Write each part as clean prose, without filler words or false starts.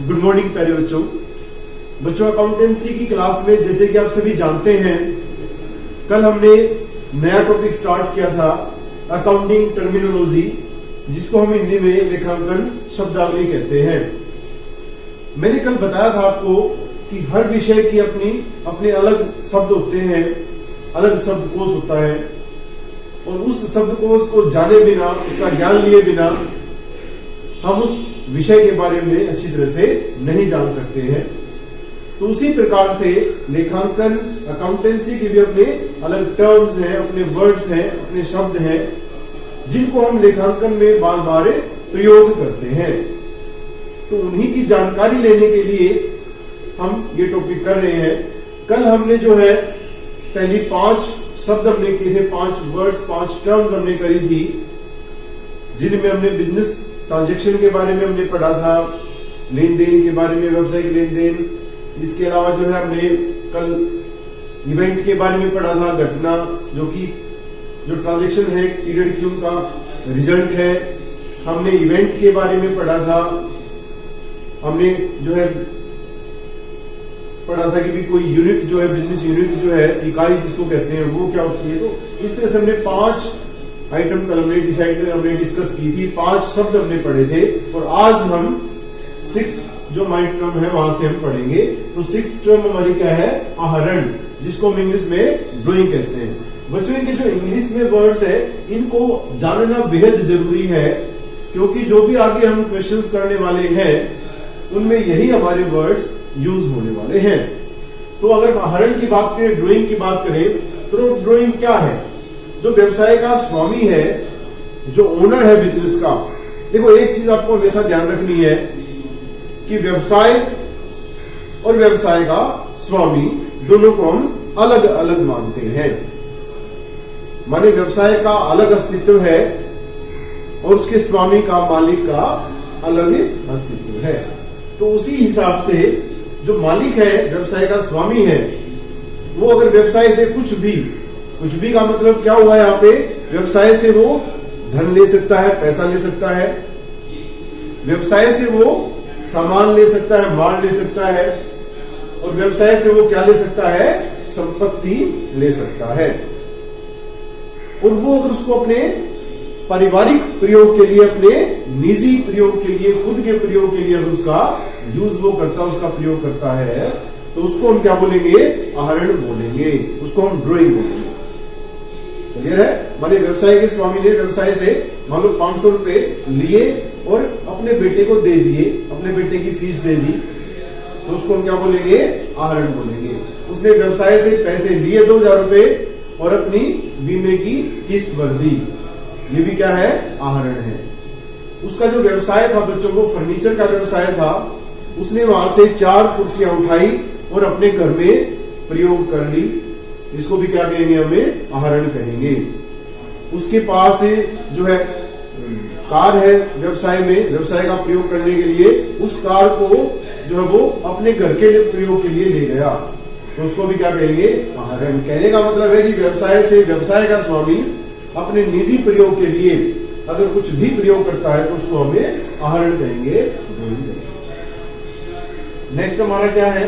Good morning प्यारे बच्चों accountancy की क्लास में जैसे कि आप सभी जानते हैं, कल हमने नया टॉपिक स्टार्ट किया था अकाउंटिंग टर्मिनोलॉजी, जिसको हम हिंदी में लेखांकन शब्दावली कहते हैं। मैंने कल बताया था आपको कि हर विषय की अपने अलग शब्द होते हैं, अलग शब्दकोश होता है, और उस शब्दकोश को जाने बिना, उसका ज्ञान लिए बिना हम उस विषय के बारे में अच्छी तरह से नहीं जान सकते हैं। तो उसी प्रकार से लेखांकन अकाउंटेंसी के भी अपने अलग टर्म्स हैं, अपने वर्ड्स हैं, अपने शब्द हैं, जिनको हम लेखांकन में बार बार प्रयोग करते हैं। तो उन्हीं की जानकारी लेने के लिए हम ये टॉपिक कर रहे हैं। कल हमने जो है पहली 5 शब्द हमने किए थे, 5 वर्ड्स, 5 टर्म्स हमने करी थी, जिनमें हमने बिजनेस ट्रांजैक्शन के बारे में हमने पढ़ा था, लेन देन के बारे में, व्यवसायिक लेन देन। इसके अलावा जो है हमने कल इवेंट के बारे में पढ़ा था, घटना जो ट्रांजैक्शन है पीरियड की उनका रिजल्ट है। हमने इवेंट के बारे में पढ़ा था, हमने जो है पढ़ा था कि भी कोई यूनिट जो है, बिजनेस यूनिट जो है, इकाई जिसको कहते हैं, वो क्या होती है। तो इस तरह से हमने 5 आइटम कल हमने डिस्कस की थी, 5 शब्द हमने पढ़े थे, और आज हम 6th जो माइंड टर्म है वहां से हम पढ़ेंगे। तो 6th टर्म हमारी क्या है? आहरण, जिसको हम इंग्लिश में ड्राइंग कहते हैं। बच्चों, इनके जो इंग्लिश में वर्ड्स है, इनको जानना बेहद जरूरी है, क्योंकि जो भी आगे हम क्वेश्चंस करने वाले हैं उनमें यही हमारे वर्ड्स यूज होने वाले हैं। तो अगर आहरण की बात करें, ड्राइंग की बात करें, तो ड्राइंग क्या है? जो व्यवसाय का स्वामी है, जो ओनर है बिजनेस का। देखो, एक चीज आपको हमेशा ध्यान रखनी है कि व्यवसाय और व्यवसाय का स्वामी दोनों को हम अलग अलग मानते हैं। माने व्यवसाय का अलग अस्तित्व है और उसके स्वामी का, मालिक का अलग अस्तित्व है। तो उसी हिसाब से जो मालिक है, व्यवसाय का स्वामी है, वो अगर व्यवसाय से कुछ भी का मतलब क्या हुआ यहाँ पे? व्यवसाय से वो धन ले सकता है, पैसा ले सकता है, व्यवसाय से वो सामान ले सकता है, माल ले सकता है, और व्यवसाय से वो क्या ले सकता है? संपत्ति ले सकता है। और वो अगर उसको अपने पारिवारिक प्रयोग के लिए, अपने निजी प्रयोग के लिए, खुद के प्रयोग के लिए अगर उसका यूज वो करता है, उसका प्रयोग करता है, तो उसको हम क्या बोलेंगे? आहरण बोलेंगे, उसको हम ड्राइंग बोलेंगे। क्लियर है? माने व्यवसाय के स्वामी ने व्यवसाय से मान लो 500 रुपए लिए और अपने बेटे को दे दिए, अपने बेटे की फीस दे दी, तो उसको हम क्या बोलेंगे? आहरण बोलेंगे। उसने व्यवसाय से पैसे लिए 2000 रुपए और अपनी बीमे की किस्त भर दी, ये भी क्या है? आहरण है। उसका जो व्यवसाय था बच्चों को, फर्नीचर का व्यवसाय था, उसने वहां से 4 कुर्सियां उठाई और अपने घर में प्रयोग कर ली, इसको भी क्या कहेंगे? हमें आहरण कहेंगे। उसके पास जो है कार है, व्यवसाय में, व्यवसाय का प्रयोग करने के लिए उस कार को जो है वो अपने घर के प्रयोग के लिए ले गया, तो उसको भी क्या कहेंगे? आहरण। कहने का मतलब है कि व्यवसाय से व्यवसाय का स्वामी अपने निजी प्रयोग के लिए अगर कुछ भी प्रयोग करता है तो उसको हमें आहरण कहेंगे। नेक्स्ट हमारा क्या है?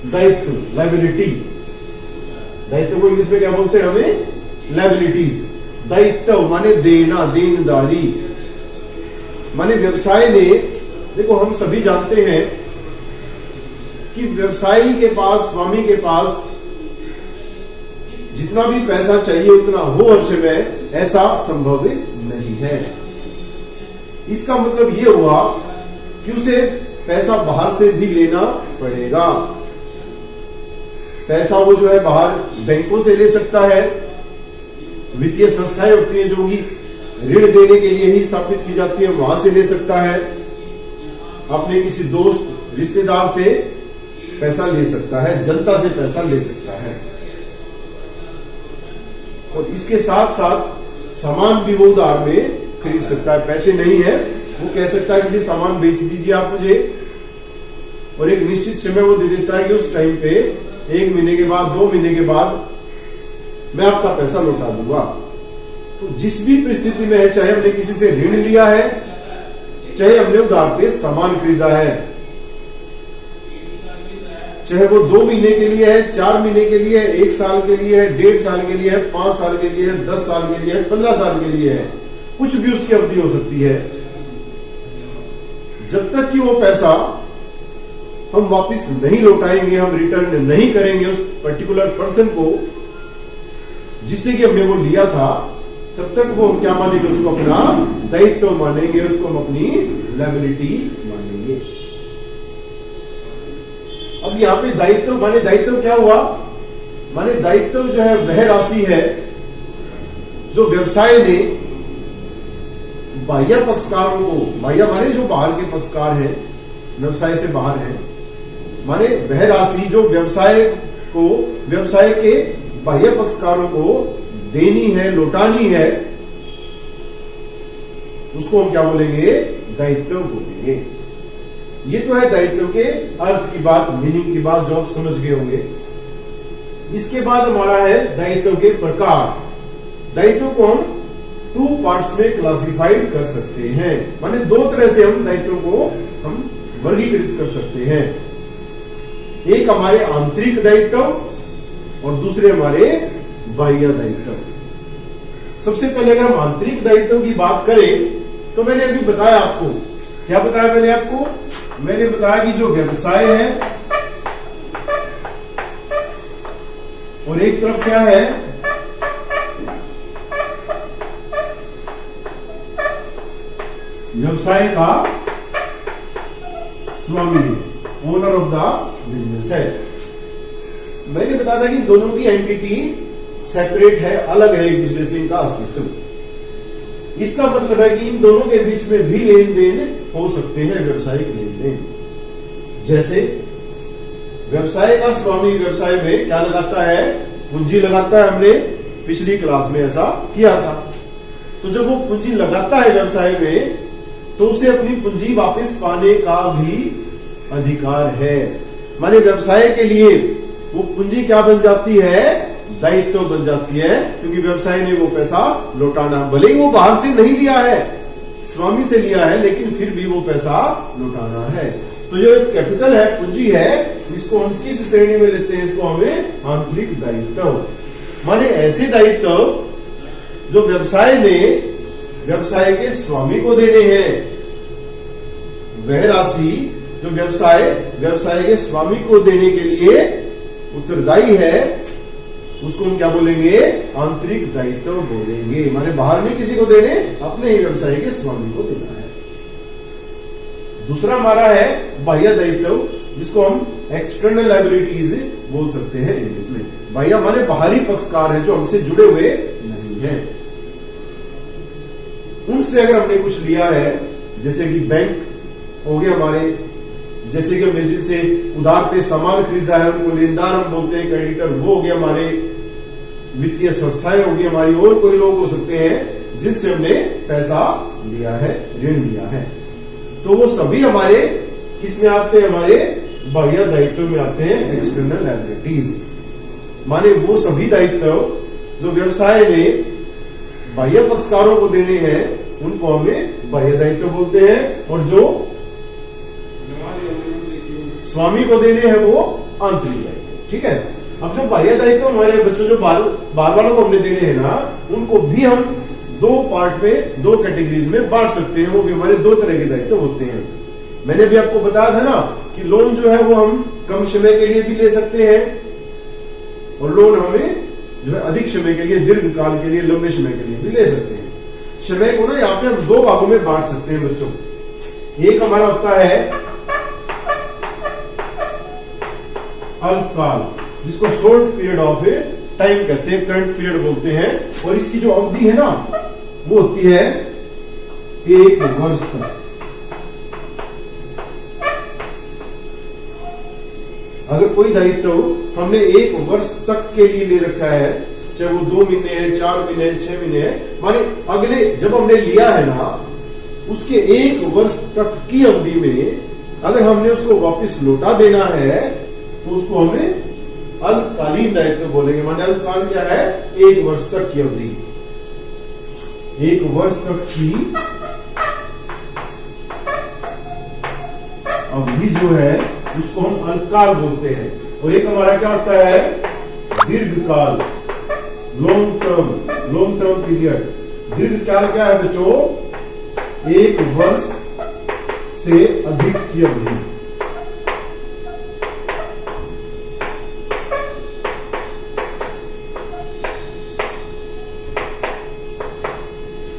दायित्व, लायबिलिटी। दायित्व को इंग्लिश में क्या बोलते हैं? हमें लायबिलिटीज। दायित्व माने देना, देनदारी। माने व्यवसाय ने, देखो हम सभी जानते हैं कि व्यवसायी के पास, स्वामी के पास जितना भी पैसा चाहिए उतना हो हर समय, ऐसा संभव नहीं है। इसका मतलब ये हुआ कि उसे पैसा बाहर से भी लेना पड़ेगा। पैसा वो जो है बाहर बैंकों से ले सकता है, वित्तीय संस्थाएं होती है जो कि ऋण देने के लिए ही स्थापित की जाती है, वहां से ले सकता है, अपने किसी दोस्त रिश्तेदार से पैसा ले सकता है, जनता से पैसा ले सकता है, और इसके साथ साथ सामान भी वो उधार में खरीद सकता है। पैसे नहीं है, वो कह सकता है कि सामान बेच दीजिए आप मुझे, और एक निश्चित समय वो दे देता है कि उस टाइम पे 1 महीने के बाद, 2 महीने के बाद मैं आपका पैसा लौटा दूंगा। तो जिस भी परिस्थिति में है, चाहे हमने किसी से ऋण लिया है, चाहे हमने उधार पे सामान खरीदा है, चाहे वो 2 महीने के लिए है, 4 महीने के लिए है, 1 साल के लिए है, 1.5 साल के लिए है, 5 साल के लिए है, 10 साल के लिए है, 15 साल के लिए है, कुछ भी उसकी अवधि हो सकती है। जब तक कि वो पैसा हम वापस नहीं लौटाएंगे, हम रिटर्न नहीं करेंगे उस पर्टिकुलर पर्सन को जिससे कि हमने वो लिया था, तब तक वो हम क्या मानेंगे, उसको अपना दायित्व मानेंगे, उसको हम अपनी लायबिलिटी मानेंगे। अब यहां पे दायित्व माने दायित्व क्या हुआ, माने दायित्व जो है वह राशि है जो व्यवसाय ने बाह्य पक्षकारों को, बाह्य माने जो बाहर के पक्षकार हैं, व्यवसाय से बाहर हैं, माने वह राशि जो व्यवसाय के बाह्य पक्षकारों को देनी है, लौटानी है, उसको हम क्या बोलेंगे, दायित्व बोलेंगे। ये तो है दायित्व के अर्थ की बात, मीनिंग की बात जो आप समझ गए होंगे। इसके बाद हमारा है दायित्व के प्रकार। दायित्व को हम 2 पार्ट्स में क्लासिफाइड कर सकते हैं, माने 2 तरह से हम दायित्व को हम वर्गीकृत कर सकते हैं। एक हमारे आंतरिक दायित्व और दूसरे हमारे बाह्य दायित्व। सबसे पहले अगर हम आंतरिक दायित्व की बात करें तो मैंने अभी बताया आपको, क्या बताया मैंने आपको, मैंने बताया कि जो व्यवसाय है और एक तरफ क्या है, व्यवसाय का स्वामी, ओनर ऑफ द बिजनेस है। मैंने बताया था कि दोनों की एंटिटी सेपरेट है, अलग है एक दूसरे से इनका अस्तित्व। इसका मतलब है कि इन दोनों के बीच में भी लेन देन हो सकते हैं, व्यावसायिक लेन देन। जैसे व्यवसाय का स्वामी व्यवसाय में क्या लगाता है, पूंजी लगाता है। हमने पिछली क्लास में ऐसा किया था। तो जब वो पूंजी लगाता है व्यवसाय में तो उसे अपनी पूंजी वापस पाने का भी अधिकार है। माने व्यवसाय के लिए वो पूंजी क्या बन जाती है, दायित्व बन जाती है, क्योंकि व्यवसाय ने वो पैसा लौटाना, भले ही वो बाहर से नहीं लिया है, स्वामी से लिया है, लेकिन फिर भी वो पैसा लौटाना है। तो जो कैपिटल है, पूंजी है, इसको हम किस श्रेणी में लेते हैं, इसको हमें आंतरिक दायित्व। माने ऐसे दायित्व जो व्यवसाय ने व्यवसाय के स्वामी को देने हैं, वह राशि जो व्यवसाय के स्वामी को देने के लिए उत्तरदायी है, उसको हम क्या बोलेंगे, आंतरिक दायित्व बोलेंगे। माने बाहर नहीं किसी को देने, अपने ही व्यवसाय के स्वामी को देना है। दूसरा हमारा है बाह्य दायित्व, जिसको हम एक्सटर्नल लायबिलिटीज बोल सकते हैं इंग्लिश में। बाह्य माने बाहरी पक्षकार है जो हमसे जुड़े हुए नहीं है। उनसे अगर हमने कुछ लिया है, जैसे कि बैंक हो गया हमारे, जैसे कि हमने जिनसे उधार पे सामान खरीदा है उनको लेनदार हम बोलते हैं, क्रेडिटर वो हो गया हमारे, वित्तीय संस्थाएं होगी हमारी, और कोई लोग हो सकते हैं जिनसे हमने पैसा लिया है, ऋण लिया है। तो वो सभी हमारे किस में आते हैं, हमारे बाह्य दायित्व में आते हैं, एक्सटर्नल लायबिलिटीज। माने वो सभी दायित्व जो व्यवसाय ने बाह्य पक्षकारों को देने हैं, उनको हमें बाह्य दायित्व बोलते हैं, और जो स्वामी को देने हैं वो आंतरिक दायित्व। ठीक है। अब जो बाह्य दायित्व हमारे बच्चों जो बाल वालों को हमने देने हैं ना, उनको भी हम 2 पार्ट में, 2 कैटेगरीज में बांट सकते हैं। वो भी हमारे 2 तरह के दायित्व होते हैं। मैंने भी आपको बताया था ना कि लोन जो है वो हम कम समय के लिए भी ले सकते हैं, और लोन हमें जो है अधिक समय के लिए, दीर्घ काल के लिए, लंबे समय के लिए भी ले सकते हैं। समय को ना यहाँ पे हम 2 भागों में बांट सकते हैं बच्चों। एक हमारा होता है अल्पकाल, जिसको शॉर्ट पीरियड ऑफ टाइम कहते हैं, करंट पीरियड बोलते हैं, और इसकी जो अवधि है ना वो होती है 1 वर्ष तक। अगर कोई दायित्व हमने 1 वर्ष तक के लिए ले रखा है, चाहे वो 2 महीने है, 4 महीने है, 6 महीने है, माने अगले जब हमने लिया है ना उसके 1 वर्ष तक की अवधि में अगर हमने उसको वापस लौटा देना है तो उसको हमें अल्पकालीन दायित्व बोलेंगे। माने अल्पकाल क्या है, 1 वर्ष तक की अवधि। 1 वर्ष तक की अवधि जो है उसको हम अल्पकाल बोलते हैं। और एक हमारा क्या होता है, दीर्घकाल, लॉन्ग टर्म पीरियड। दीर्घकाल क्या है बच्चों, 1 वर्ष से अधिक की अवधि।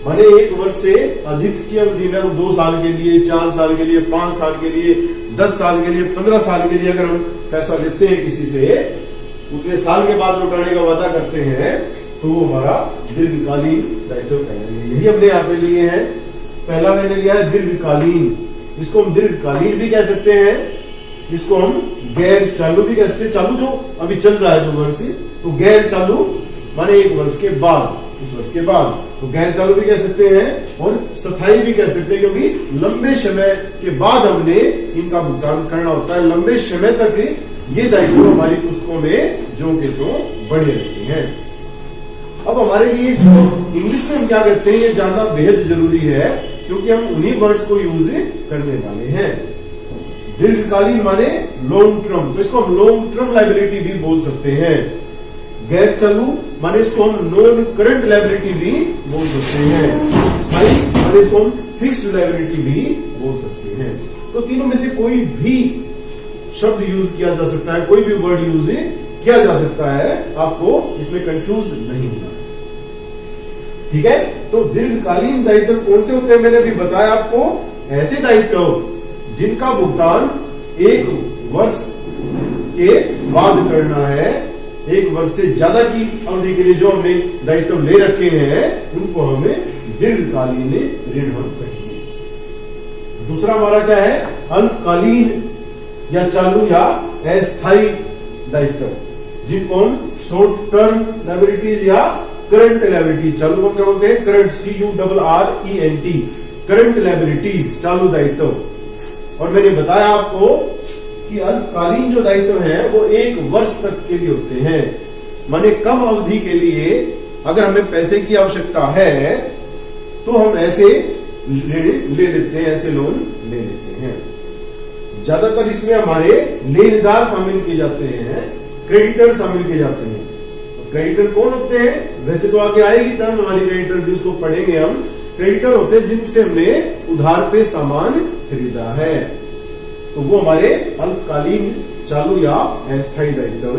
माने 1 वर्ष से अधिक की अवधि में हम 2 साल के लिए, 4 साल के लिए, 5 साल के लिए, 10 साल के लिए, 15 साल के लिए अगर हम पैसा लेते हैं किसी से, उतने साल के बाद लौटाने का वादा करते हैं, तो वो हमारा दीर्घकालीन दायित्व कहलाएंगे। यही हमने यहाँ पे लिए हैं। पहला मैंने लिया है दीर्घकालीन, इसको हम दीर्घकालीन भी कह सकते हैं, इसको हम गैर चालू भी कह सकते हैं। चालू जो अभी चल रहा है जो वर्ष, तो गैर चालू माने 1 वर्ष के बाद, इस वर्ष के बाद, तो गैर चालू भी कह सकते हैं और स्थायी भी कह सकते हैं, क्योंकि लंबे समय के बाद हमने इनका भुगतान करना होता है। लंबे समय तक ये दायित्व हमारी पुस्तकों में जो के तो बने रहते हैं। अब हमारे लिए इंग्लिश में हम क्या कहते हैं ये जानना बेहद जरूरी है, क्योंकि हम उन्हीं वर्ड्स को यूज करने वाले हैं। दीर्घकालीन माने लॉन्ग टर्म, तो इसको हम लॉन्ग टर्म लायबिलिटी भी बोल सकते हैं। गैर चालू माने इसको हम नॉन करंट लायबिलिटी भी बोल सकते हैं। स्थायी माने इसको हम फिक्स्ड लायबिलिटी भी बोल सकते हैं। तो तीनों में से कोई भी शब्द यूज किया जा सकता है, कोई भी वर्ड यूज किया जा सकता है, आपको इसमें कंफ्यूज नहीं होना। ठीक है, तो दीर्घकालीन दायित्व कौन से होते हैं मैंने भी बताया आपको, ऐसे दायित्व जिनका भुगतान 1 वर्ष के बाद करना है। 1 वर्ष से ज्यादा की अवधि के लिए जो हमने दायित्व ले रखे हैं, उनको हमें दीर्घकालीन ऋण हम कहेंगे। दूसरा हमारा क्या है, अल्पकालीन या चालू या अस्थायी दायित्व, जिनको हम शॉर्ट टर्म लायबिलिटीज या करंट लायबिलिटीज, चालू को क्या बोलते हैं, करंट, CURRENT, करंट लायबिलिटीज, चालू दायित्व। और मैंने बताया आपको कि अल्पकालीन जो दायित्व है वो 1 वर्ष तक के लिए होते हैं। माने कम अवधि के लिए अगर हमें पैसे की आवश्यकता है तो हम ऐसे ले लेते हैं, ऐसे लोन ले लेते हैं। ज्यादातर इसमें हमारे लेनदार शामिल किए जाते हैं, क्रेडिटर शामिल किए जाते हैं। क्रेडिटर कौन होते हैं, वैसे तो आगे आएगी टर्म हमारी क्रेडिटर भी, उसको पढ़ेंगे हम। क्रेडिटर होते हैं जिनसे हमने उधार पे सामान खरीदा है, तो वो हमारे अल्पकालीन, चालू या अस्थायी दायित्व